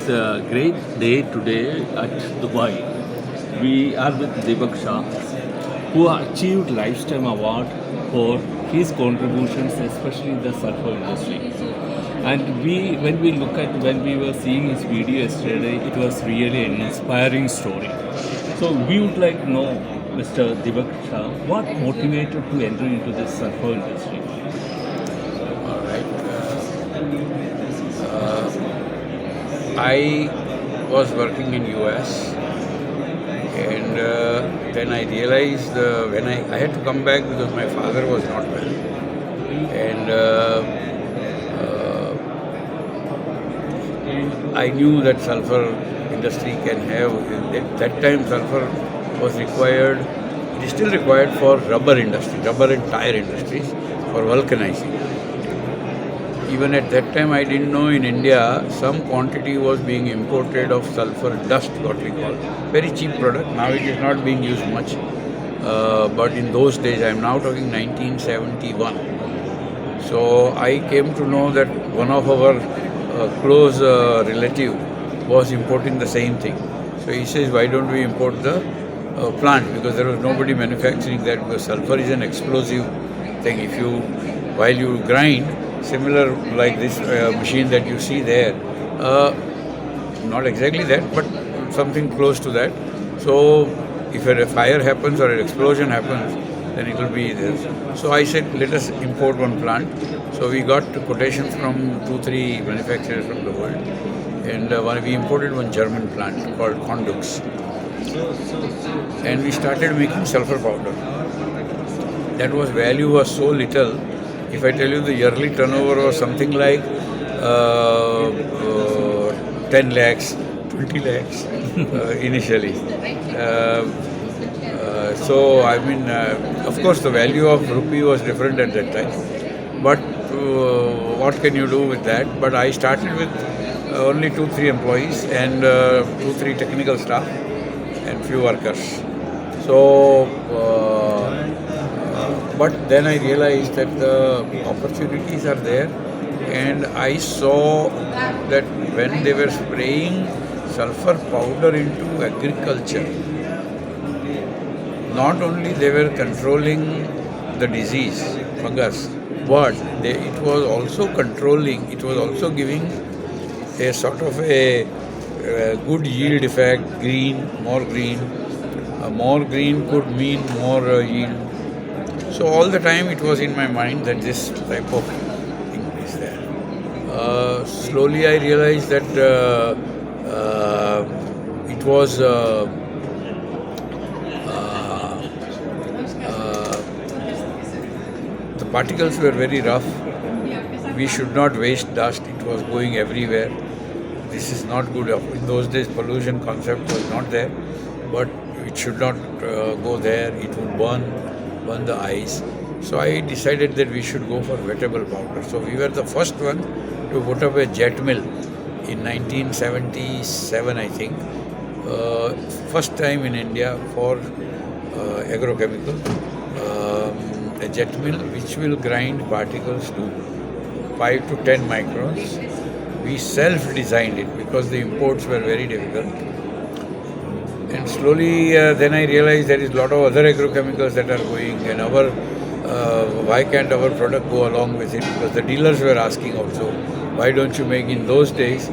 It's a great day today at Dubai. We are with Deepak Shah, who achieved Lifetime Award for his contributions, especially in the sulfur industry. And when we were seeing his video yesterday, it was really an inspiring story. So we would like to know, Mr. Deepak Shah, what motivated to enter into this sulfur industry? All right. I was working in US, and then I realized when I had to come back because my father was not well, and I knew that sulfur industry can have. At that time, sulfur was required. It is still required for rubber industry, rubber and tire industries for vulcanizing. Even at that time, I didn't know in India some quantity was being imported of sulfur dust, what we call. Very cheap product. Now it is not being used much. But in those days, I am now talking 1971. So I came to know that one of our close relative was importing the same thing. So he says, why don't we import the plant? Because there was nobody manufacturing that, because sulfur is an explosive thing. If you, while you grind, similar like this machine that you see there, not exactly that, but something close to that. So if a fire happens or an explosion happens, then it will be there. So I said, let us import one plant. So we got quotations from 2-3 manufacturers from the world, and we imported one German plant called Condux, and we started making sulfur powder. That value was so little. If I tell you the yearly turnover was something like 10 lakhs, 20 lakhs initially. So, I mean, of course, the value of rupee was different at that time. But what can you do with that? But I started with only 2-3 employees and 2-3 technical staff and few workers. So, but then I realized that the opportunities are there, and I saw that when they were spraying sulfur powder into agriculture, not only they were controlling the disease, fungus, but it was also giving a sort of a good yield effect, more green. More green could mean more yield. So all the time it was in my mind that this type of thing is there. Slowly I realized that it was the particles were very rough. We should not waste dust. It was going everywhere. This is not good. In those days, pollution concept was not there, but it should not go there. It would burn the eyes. So I decided that we should go for wettable powder. So we were the first one to put up a jet mill in 1977, I think. First time in India for agrochemical. A jet mill which will grind particles to 5 to 10 microns. We self-designed it because the imports were very difficult. And slowly then I realized there is a lot of other agrochemicals that are going, and why can't our product go along with it? Because the dealers were asking also, why don't you make in those days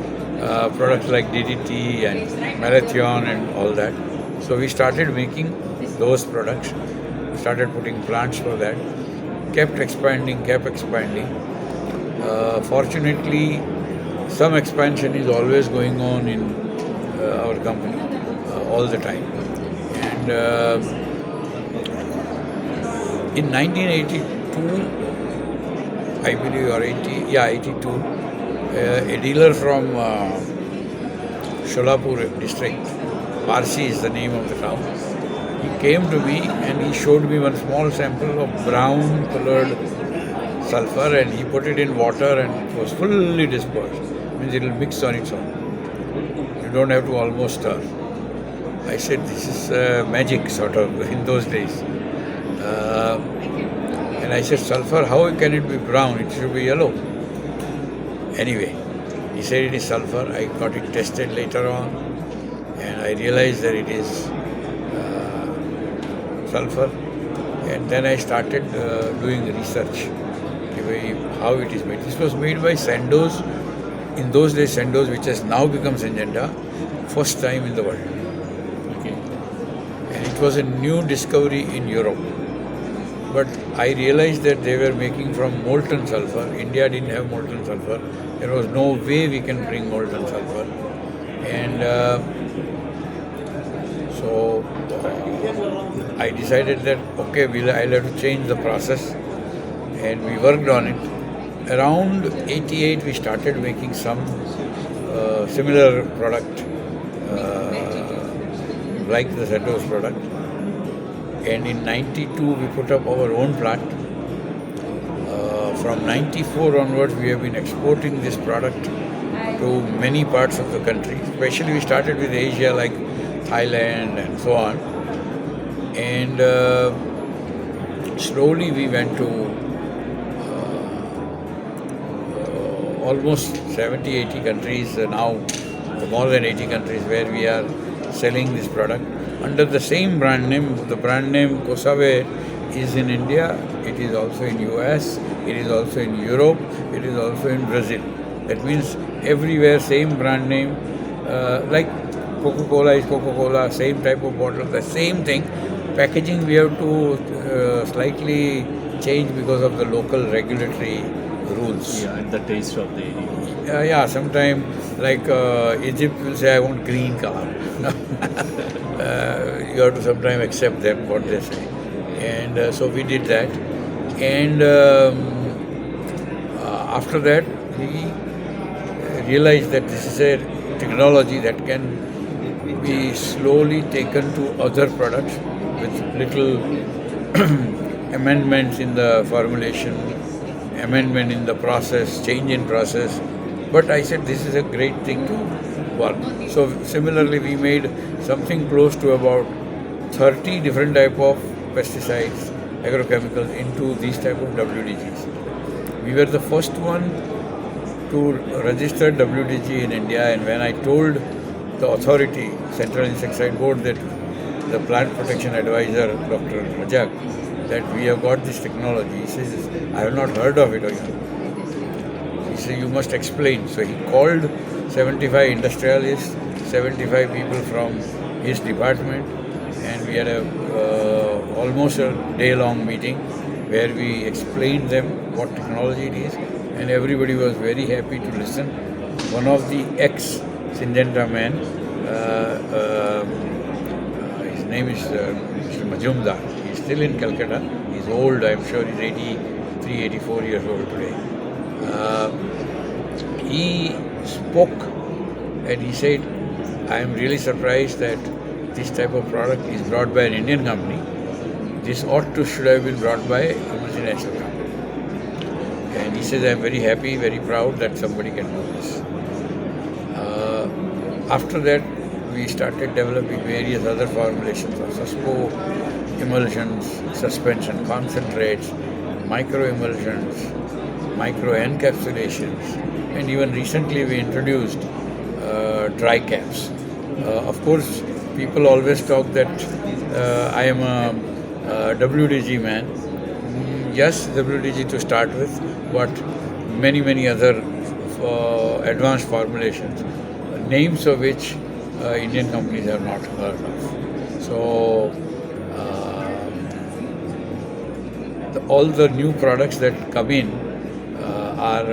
products like DDT and Malathion and all that. So we started making those products, started putting plants for that, kept expanding. Fortunately, some expansion is always going on in our company. All the time. And in 1982, I believe, or 82, a dealer from Sholapur district, Parsi is the name of the town, he came to me and he showed me one small sample of brown colored sulfur, and he put it in water and it was fully dispersed. Means it will mix on its own. You don't have to almost stir. I said, this is magic sort of in those days. And I said, sulfur, how can it be brown? It should be yellow. Anyway, He said it is sulfur. I got it tested later on, and I realized that it is sulfur. And then I started doing research how it is made. This was made by Sandoz. In those days, Sandoz, which has now become Syngenta, first time in the world. Okay. And it was a new discovery in Europe. But I realized that they were making from molten sulfur. India didn't have molten sulfur. There was no way we can bring molten sulfur. And so I decided that, okay, I'll have to change the process. And we worked on it. Around 88, we started making some similar product like the Sandoz product. And in 92, we put up our own plant. From 94 onwards, we have been exporting this product to many parts of the country. Especially, we started with Asia, like Thailand and so on. And slowly, we went to almost 70, 80 countries now, more than 80 countries where we are selling this product under the same brand name. The brand name Kosave is in India, it is also in US, it is also in Europe, it is also in Brazil. That means everywhere same brand name, like Coca-Cola is Coca-Cola, same type of bottle, the same thing. Packaging we have to slightly change because of the local regulatory rules. Yeah, and the taste of the area. Yeah, sometimes like Egypt will say, I want green color. You have to sometimes accept them, what they say. And so we did that. And after that, we realized that this is a technology that can be slowly taken to other products with little amendments in the formulation, amendment in the process, change in process. But I said this is a great thing to work. So similarly, we made something close to about 30 different type of pesticides, agrochemicals into these type of WDGs. We were the first one to register WDG in India, and when I told the authority, Central Insecticide Board, that the plant protection advisor, Dr. Rajak, that we have got this technology, he says, I have not heard of it. He said, you must explain. So he called 75 industrialists, 75 people from his department, and we had almost a day-long meeting where we explained them what technology it is, and everybody was very happy to listen. One of the ex-Syngenta men, his name is Mr. Majumdar. He's still in Calcutta. He's old, I'm sure he's 83, 84 years old today. He spoke and he said, I am really surprised that this type of product is brought by an Indian company. This should have been brought by a multinational company. And he says, I am very happy, very proud that somebody can do this. After that, we started developing various other formulations of suspo, emulsions, suspension concentrates, micro emulsions, micro encapsulations, and even recently we introduced dry caps. Of course, people always talk that I am a WDG man. Yes, WDG to start with, but many other advanced formulations, names of which Indian companies have not heard of. So all the new products that come in are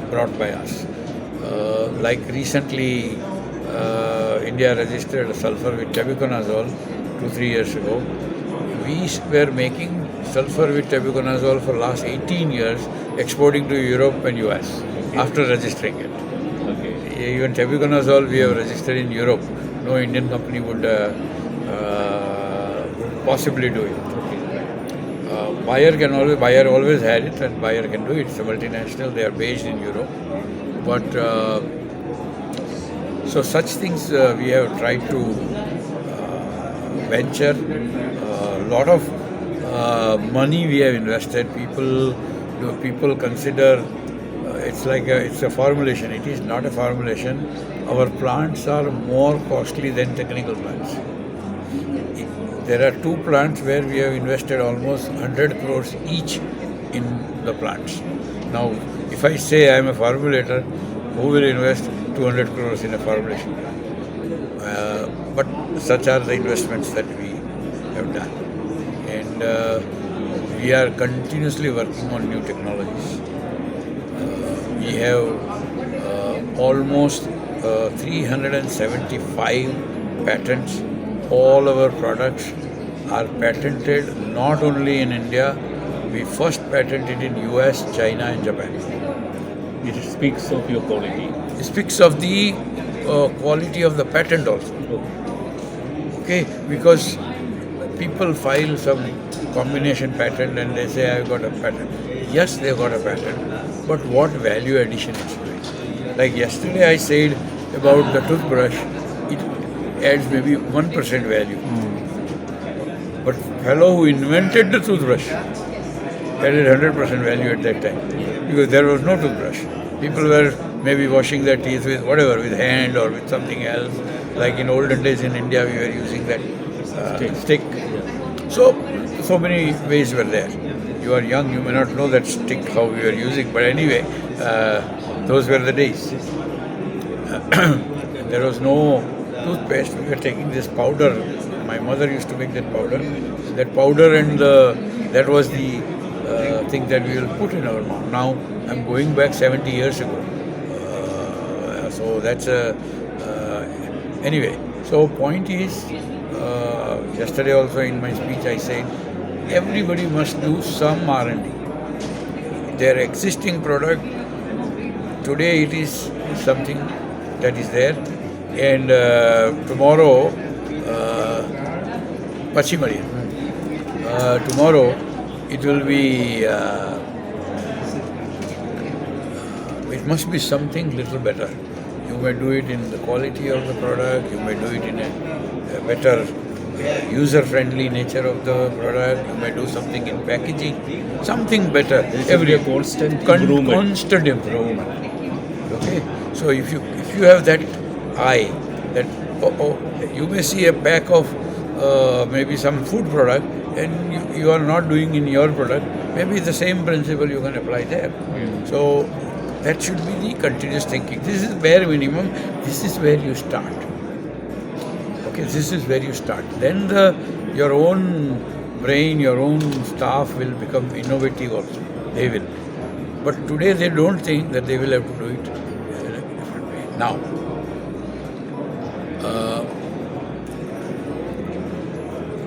brought by us. Like recently, India registered sulfur with tebuconazole 2-3 years ago. We were making sulfur with tebuconazole for last 18 years, exporting to Europe and US after registering it. Okay. Even tebuconazole we have registered in Europe. No Indian company would possibly do it. Bayer always had it, and Bayer can do it. It's a multinational. They are based in Europe. But so such things we have tried to venture. A lot of money we have invested. People consider it's it's a formulation. It is not a formulation. Our plants are more costly than technical plants. There are two plants where we have invested almost 100 crores each in the plants. Now, if I say I am a formulator, who will invest 200 crores in a formulation? But such are the investments that we have done. And we are continuously working on new technologies. We have almost 375 patents. All our products are patented not only in India. We first patented in US, China and Japan. It speaks of your quality. It speaks of the quality of the patent also. Okay, because people file some combination patent and they say I've got a patent. Yes, they've got a patent, but what value addition it's doing? Like yesterday I said about the toothbrush, it adds maybe 1% value. But fellow who invented the toothbrush added 100% value at that time because there was no toothbrush. People were maybe washing their teeth with whatever, with hand or with something else. Like in olden days in India, we were using that stick. So many ways were there. You are young, you may not know that stick how we were using, but anyway, those were the days. There was no toothpaste. We were taking this powder. My mother used to make that powder. That powder and that was the thing that we will put in our mouth. Now I'm going back 70 years ago. So that's anyway. So point is, yesterday also in my speech I said, everybody must do some R&D. Their existing product, today it is something that is there, and tomorrow, Pachimari, tomorrow it will be, it must be something little better. You may do it in the quality of the product, you may do it in a better user-friendly nature of the product, you may do something in packaging, something better. Every constant improvement. Constant improvement. Okay? So if you have that eye, that you may see a pack of maybe some food product and you are not doing in your product, maybe the same principle you can apply there. So that should be the continuous thinking. This is bare minimum. This is where you start. Okay, this is where you start. Then your own brain, your own staff will become innovative also. They will. But today they don't think that they will have to do it in a different way. Now,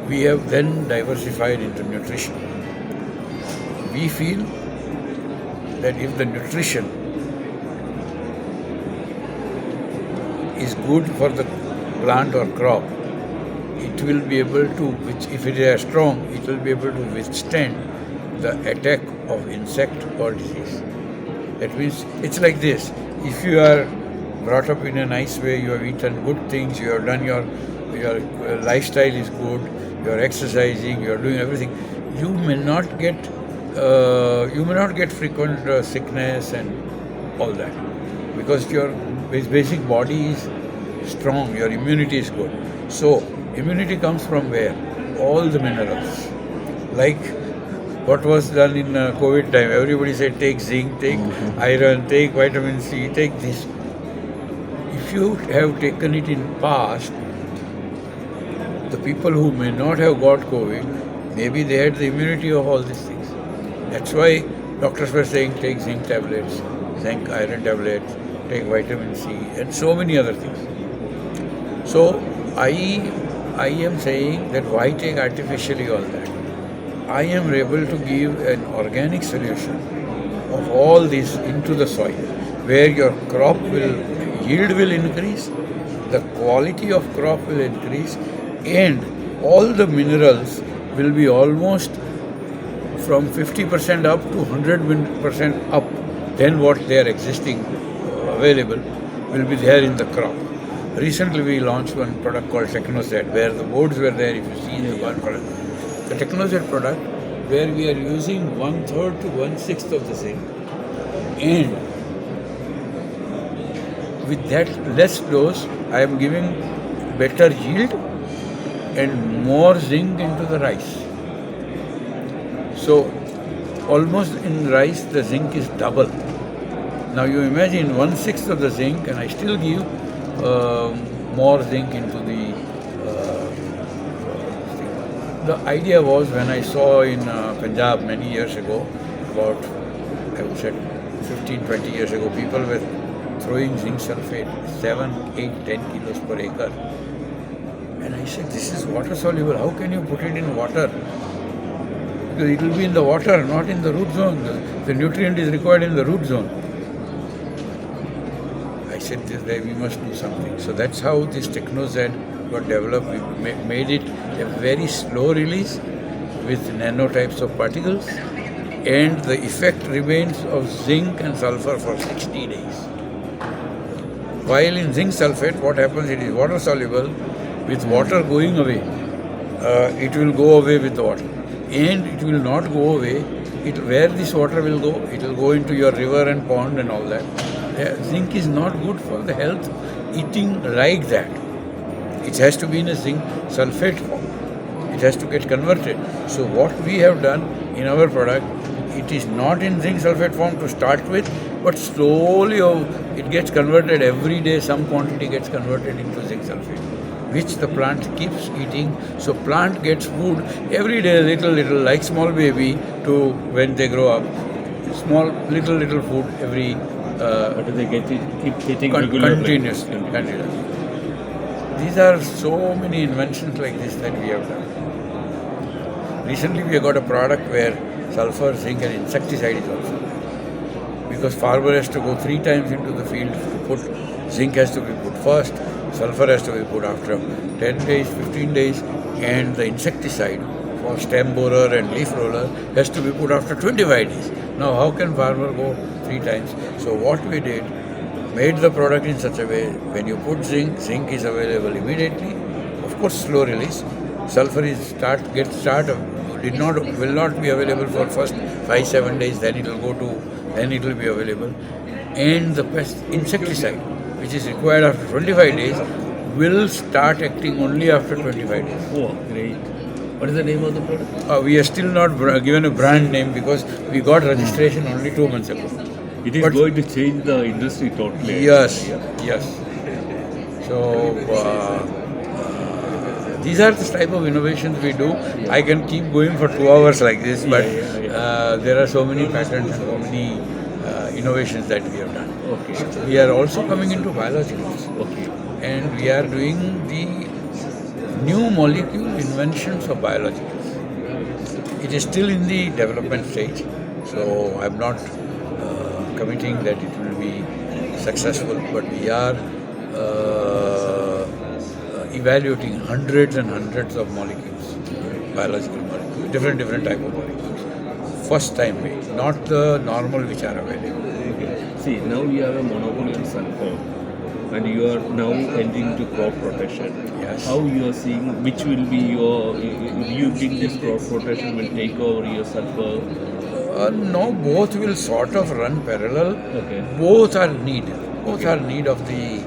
we have then diversified into nutrition. We feel that if the nutrition is good for the plant or crop, it will be able to, if it is strong, it will be able to withstand the attack of insect or disease. That means it's like this. If you are brought up in a nice way, you have eaten good things, you have done your lifestyle is good, you are exercising, you are doing everything, you may not get frequent sickness and all that, because your basic body is strong, your immunity is good. So immunity comes from where? All the minerals. Like what was done in COVID time, everybody said take zinc, take iron, take vitamin C, take this. If you have taken it in past, the people who may not have got COVID, maybe they had the immunity of all these things. That's why doctors were saying take zinc tablets, zinc iron tablets, take vitamin C and so many other things. So I am saying that why take artificially all that? I am able to give an organic solution of all this into the soil, where your crop yield will increase, the quality of crop will increase, and all the minerals will be almost from 50% up to 100% up than what they are existing available will be there in the crop. Recently we launched one product called TechnoZ, where the boards were there. If you see the one product, the TechnoZ product, where we are using 1/3 to 1/6 of the zinc, and with that less dose, I am giving better yield and more zinc into the rice. So almost in rice the zinc is double. Now you imagine 1/6 of the zinc, and I still give more zinc into the. The idea was when I saw in Punjab many years ago, about I would say 15, 20 years ago, people were throwing zinc sulfate 7, 8, 10 kilos per acre. And I said, this is water soluble. How can you put it in water? Because it will be in the water, not in the root zone. The nutrient is required in the root zone. I said, we must do something. So that's how this Technozen got developed. We made it a very slow release with nanotypes of particles, and the effect remains of zinc and sulfur for 60 days. While in zinc sulfate, what happens, it is water soluble. With water going away, it will go away with the water. And it will not go away. Where this water will go, it will go into your river and pond and all that. Zinc is not good for the health eating like that. It has to be in a zinc sulfate form. It has to get converted. So what we have done in our product, it is not in zinc sulfate form to start with, but slowly it gets converted every day. Some quantity gets converted into zinc sulfate, which the plant keeps eating. So plant gets food every day, little, like small baby to when they grow up. Small, little food every. But they keep getting regular, continuously. These are so many inventions like this that we have done. Recently we have got a product where sulfur, zinc and insecticide is also there. Because farmer has to go 3 times into the field to put, zinc has to be put first, sulfur has to be put after 10 days, 15 days, and the insecticide for stem borer and leaf roller has to be put after 25 days. Now how can farmer go 3 times? So what we did, made the product in such a way, when you put zinc, zinc is available immediately. Of course slow release. Sulfur is will not be available for first 5-7 days, then it will be available. And the pest insecticide, which is required after 25 days, will start acting only after 25 days. Oh, great. What is the name of the product? We are still not given a brand name because we got registration only 2 months ago. It is going to change the industry totally. Yes. So these are the type of innovations we do. I can keep going for 2 hours like this, but there are so many patents and so many innovations that we have done. Okay. We are also coming into biologicals. Okay. And we are doing the new molecule inventions of biologicals. It is still in the development stage, so I am not committing that it will be successful, but we are evaluating hundreds and hundreds of molecules, biological molecules, different type of molecules. First time made, not the normal which are available. Okay. See, now you have a monopoly on sulfur, and you are now entering into crop protection. Yes. How you are seeing, which will be your, you think this crop protection will take over your sulfur? No, both will sort of run parallel. Okay. Both are needed. Both are need of the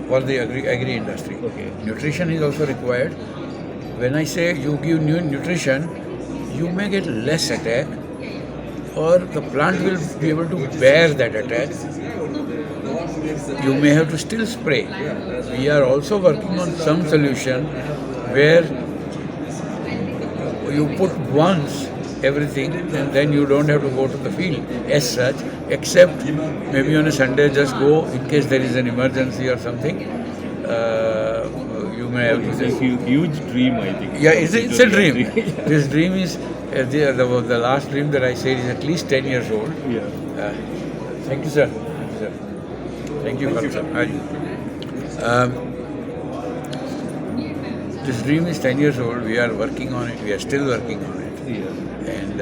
for the agri industry. Okay. Nutrition is also required. When I say you give new nutrition, you may get less attack, or the plant will be able to bear that attack. You may have to still spray. We are also working on some solution where you put once everything, and then you don't have to go to the field as such, except maybe on a Sunday just go in case there is an emergency or something. You may have to. It's a huge dream, I think. Yeah, it's a dream. This dream is the last dream that I said is at least 10 years old. Yeah. Thank you, sir. Thank you, sir. This dream is 10 years old. We are working on it. We are still working on it. Yeah. And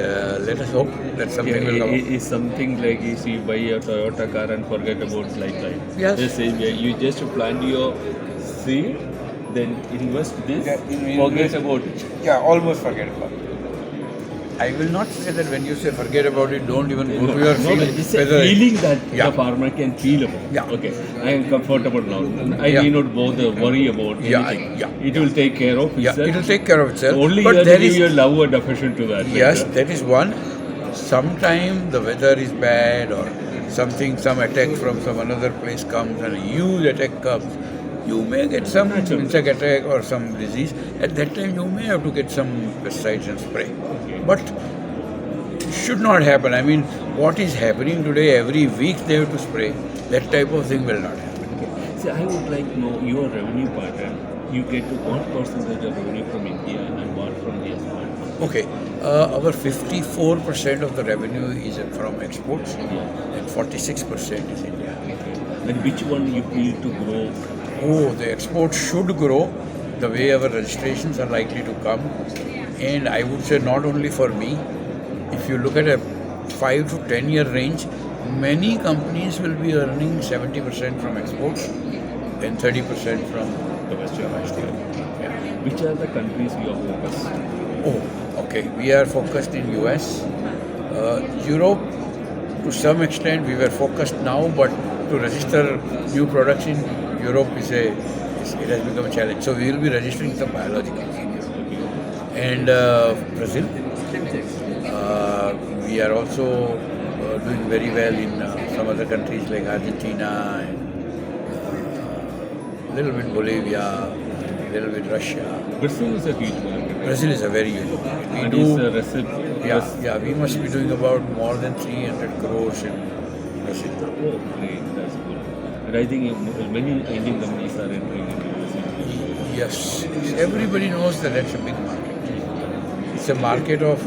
let us hope that something will come. It's something like if you buy a Toyota car and forget about lifetime. Yes. The same way. You just plant your seed, then invest this, forget about it. Yeah, almost forget about it. I will not say that when you say forget about it, don't even go to your No, field. but it's a whether- feeling that Yeah. the farmer can feel about. Yeah. Okay, I am comfortable now. I Yeah. need not bother, worry about Yeah, anything. yeah, It will take care of Yeah, itself. it will take care of itself. Only but you have there to give is your love and affection to that. yes, like, that is one. Sometime the weather is bad or something, some attack from some another place comes and a huge attack comes. You may get some Natural. insect attack or some disease. At that time, you may have to get some pesticides and spray. Okay. But it should not happen. I mean, what is happening today? Every week they have to spray. That type of thing will not happen. See, I would like to know your revenue pattern. You get to what percentage of revenue from India and what from the export? Okay, our 54% of the revenue is from exports Yeah. and 46% is India. Okay. And which one you feel to grow? Oh, the exports should grow the way our registrations are likely to come. And I would say not only for me, if you look at a 5 to 10 year range, many companies will be earning 70% from exports and 30% from domestic. Yeah. Which are the countries you are focused? Oh, okay. We are focused in US, Europe. To some extent, we were focused now, but to register new products in Europe it has become a challenge. So we will be registering some biologicals in Europe. And Brazil. We are also doing very well in some other countries like Argentina and a little bit Bolivia, a little bit Russia. Brazil is a huge market. Brazil is a very huge market. We And do, it's a recipe. yeah, we must be doing about more than 300 crores in Brazil now. Oh, great. That's good. And I think many Indian companies are entering into Brazil. Yes, everybody knows that that's a big market. It's a market of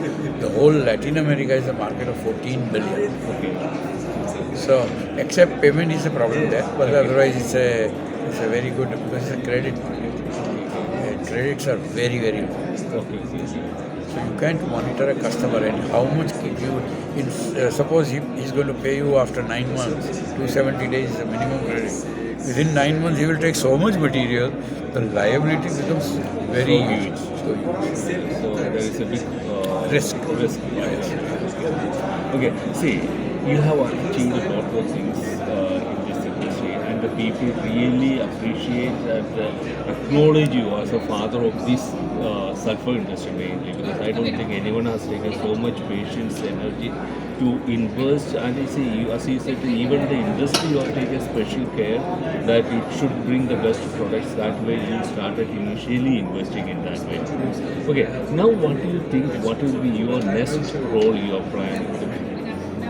the whole Latin America is a market of 14 billion. Okay. So, except payment is a problem there, but otherwise it's a very good because it's a credit market. And credits are very very low. Okay. So you can't monitor a customer and how much give you. Suppose he's going to pay you after 9 months, 270 days is the minimum credit. Within 9 months, he will take so much material, the liability becomes very huge. So huge. So there is a big Risk. Risk. Okay. See, you have achieved a lot of things in this industry, and the people really appreciate that, acknowledge you as a father of this sulfur industry mainly, because I don't think anyone has taken so much patience, energy to invest. And I say, as you said, even the industry will take a special care that it should bring the best products. That way, you started initially investing in that way. Okay, now what do you think? What will be your next role you are planning to do?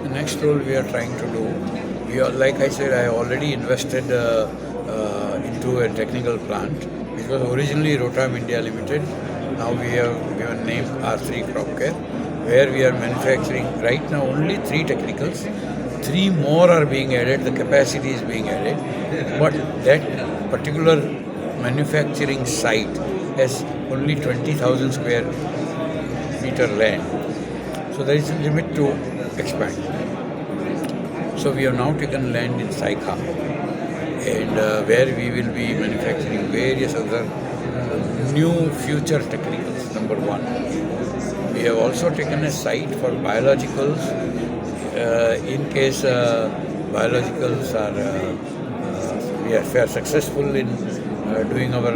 The next role we are trying to do, like I said, I already invested into a technical plant. It was originally Rotam India Limited. Now we have given name R3 Crop Care, where we are manufacturing right now only 3 technicals. 3 more are being added, the capacity is being added. But that particular manufacturing site has only 20,000 square meter land. So there is a limit to expand. So we have now taken land in Saika, and where we will be manufacturing various other new future technicals, number 1. We have also taken a site for biologicals. In case biologicals we are successful in doing our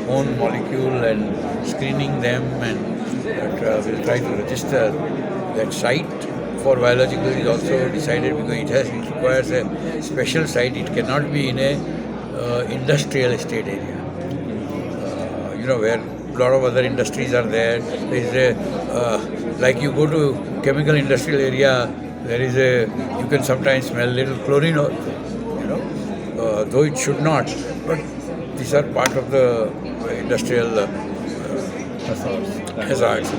own molecule and screening them, and we'll try to register that site for biological is also decided because it requires a special site. It cannot be in a industrial estate area. Where a lot of other industries are there. There is a like you go to chemical industrial area. There is you can sometimes smell little chlorine also. Though it should not, but these are part of the industrial hazards.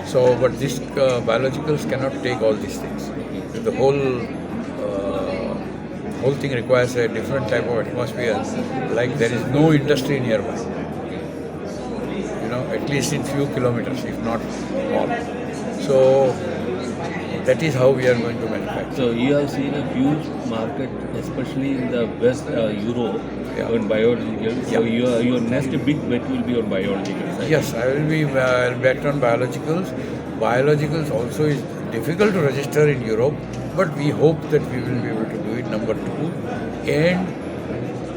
So, but these biologicals cannot take all these things. The whole thing requires a different type of atmosphere. Like there is no industry nearby. At least in few kilometers, if not more. So that is how we are going to manufacture. So you have seen a huge market, especially in the West Europe, on biological. So your next big bet will be on biological side. Yes, I will be bet on biologicals. biologicals also is difficult to register in Europe, but we hope that we will be able to do it. Number two, and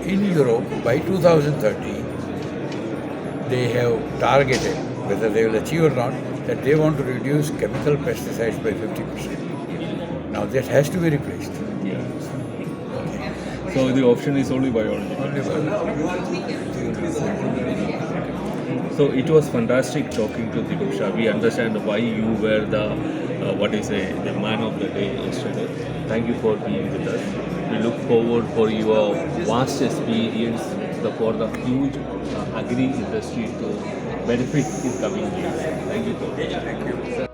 in Europe by 2030, they have targeted, whether they will achieve or not, that they want to reduce chemical pesticides by 50%. Now that has to be replaced. Yeah. So the option is only biology. Only biological. So it was fantastic talking to Deepak Shah. We understand why you were the the man of the day yesterday. Thank you for being with us. We look forward for your vast experience for the huge agri industry to benefit in coming years. Thank you. Thank you.